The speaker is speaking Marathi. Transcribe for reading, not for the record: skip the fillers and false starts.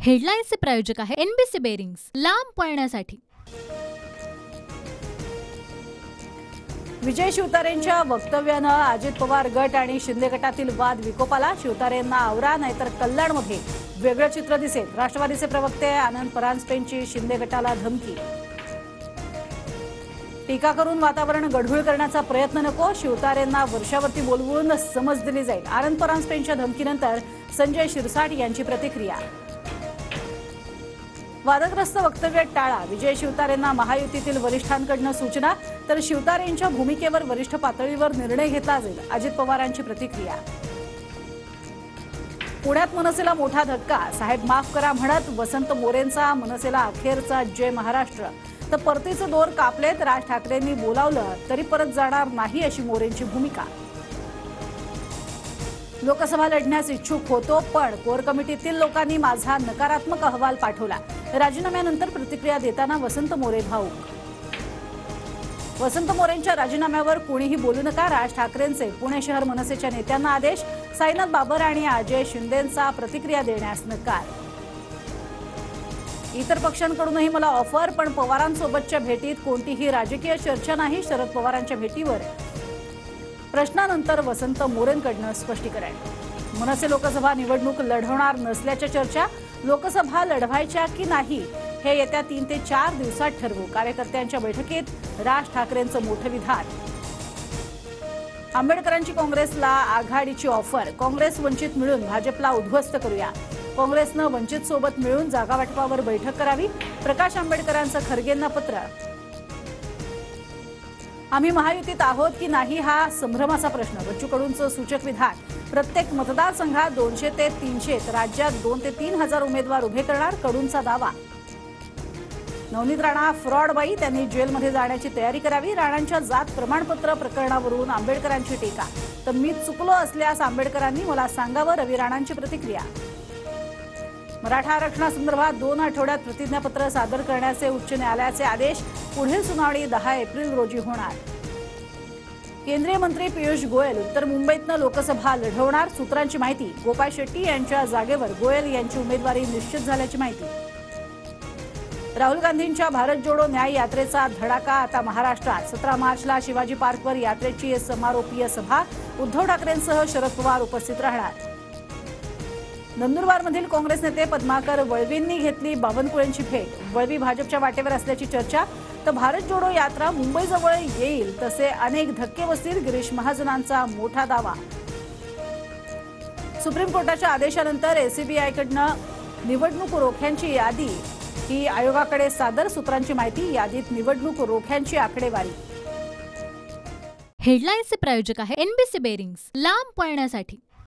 हेडलाईन्सचे प्रायोजक आहे एनबीसी बेरिंग्स, लांब पळण्यासाठी। विजय शिवतारेंच्या वक्तव्यानं अजित पवार गट आणि शिंदे गटातील वाद विकोपाला। शिवतारेंना आवरा नाहीतर कल्याणमध्ये वेगळं चित्र दिसेल। राष्ट्रवादीचे प्रवक्ते आनंद परांजपेंची शिंदे गटाला धमकी। टीका करून वातावरण गढूळ करण्याचा प्रयत्न नको, शिवतारेंना वर्षावरती बोलवून समज दिली जाईल। आनंद परांजपेंच्या धमकीनंतर संजय शिरसाट यांची प्रतिक्रिया। वादग्रस्त वक्तव्य टाळा, विजय शिवतारेंना महायुतीतील वरिष्ठांकडून सूचना। तर शिवतारेंच्या भूमिकेवर वरिष्ठ पातळीवर निर्णय घेतला जाईल, अजित पवारांची प्रतिक्रिया। पुण्यात मनसेला मोठा धक्का, साहेब माफ करा म्हणत वसंत मोरेंचा मनसेला अखेरचा जय महाराष्ट्र। तर परतीचे दोर कापलेत, राज ठाकरेंनी बोलावलं तरी परत जाणार नाही अशी मोरेंची भूमिका। लोकसभा लढण्यास इच्छुक होतो, पण कोर कमिटीतील लोकांनी माझा नकारात्मक अहवाल पाठवला। राजीनाम्यानंतर प्रतिक्रिया देताना वसंत मोरे भाऊक। वसंत मोरेंच्या राजीनाम्यावर कोणीही बोलू नका, राज ठाकरेंचे पुणे शहर मनसेच्या नेत्यांना आदेश। साईनाथ बाबर आणि अजय शिंदेंचा प्रतिक्रिया देण्यास नकार। इतर पक्षांकडूनही मला ऑफर, पण पवारांसोबतच्या भेटीत कोणतीही राजकीय चर्चा नाही। शरद पवारांच्या भेटीवर प्रश्नानंतर वसंत मोरेंकडून स्पष्टीकरण। मनसे लोकसभा निवडणूक लढवणार नसल्याच्या चर्चा, लोकसभा लढवायच्या की नाही हे येत्या 3 ते 4 दिवसात ठरवू। कार्यकर्त्यांच्या बैठकीत राज ठाकरेंचं मोठं विधान। आंबेडकरांची काँग्रेसला आघाडीची ऑफर, काँग्रेस वंचित मिळून भाजपला उद्ध्वस्त करूया। काँग्रेसनं वंचित सोबत मिळून जागा वाटपावर बैठक करावी। प्रकाश आंबेडकरांचं खरगेंना पत्र। आम्ही महायुतीत आहोत की नाही हा संभ्रमाचा प्रश्न, बच्चू कडूंचं सूचक विधान। प्रत्येक मतदारसंघात 200 ते 300 तर राज्यात 2 ते 3 हजार उमेदवार उभे करणार, कडूंचा दावा। नवनीत राणा फ्रॉडबाई, त्यांनी जेलमध्ये जाण्याची तयारी करावी। राणांच्या जात प्रमाणपत्र प्रकरणावरून आंबेडकरांची टीका, तर मी चुकलो असल्यास आंबेडकरांनी मला सांगावं, रवी राणांची प्रतिक्रिया। मराठा आरक्षणासंदर्भात 2 आठवड्यात प्रतिज्ञापत्र सादर करण्याचे उच्च न्यायालयाचे आदेश। पुढील सुनावणी 10 एप्रिल रोजी होणार। केंद्रीय मंत्री पियुष गोयल उत्तर मुंबईतनं लोकसभा लढवणार, सूत्रांची माहिती। गोपाळ शेट्टी यांच्या जागेवर गोयल यांची उमेदवारी निश्चित झाल्याची माहिती। राहुल गांधींच्या भारत जोडो न्याय यात्रेचा धडाका आता महाराष्ट्रात। 17 मार्चला शिवाजी पार्कवर यात्रेची समारोपीय सभा, उद्धव ठाकरेंसह शरद पवार उपस्थित राहणार। नंदुरबारमधील काँग्रेस नेते पद्माकर वळवींनी घेतली बावनकुळेंची भेट, वळवी भाजपच्या वाटेवर असल्याची चर्चा। तर भारत जोडो यात्रा मुंबईजवळ येईल तसे अनेक धक्के बसतील, गिरीश महाजनांचा मोठा दावा। सुप्रीम कोर्टाच्या आदेशानंतर एसीबीआयकडनं निवडणूक रोख्यांची यादी ही आयोगाकडे सादर, सूत्रांची माहिती। यादीत निवडणूक रोख्यांची आकडेवारी। हेडलाईन्सचे प्रायोजक आहे एनबीसी बेरिंग्स, लांब पळण्यासाठी।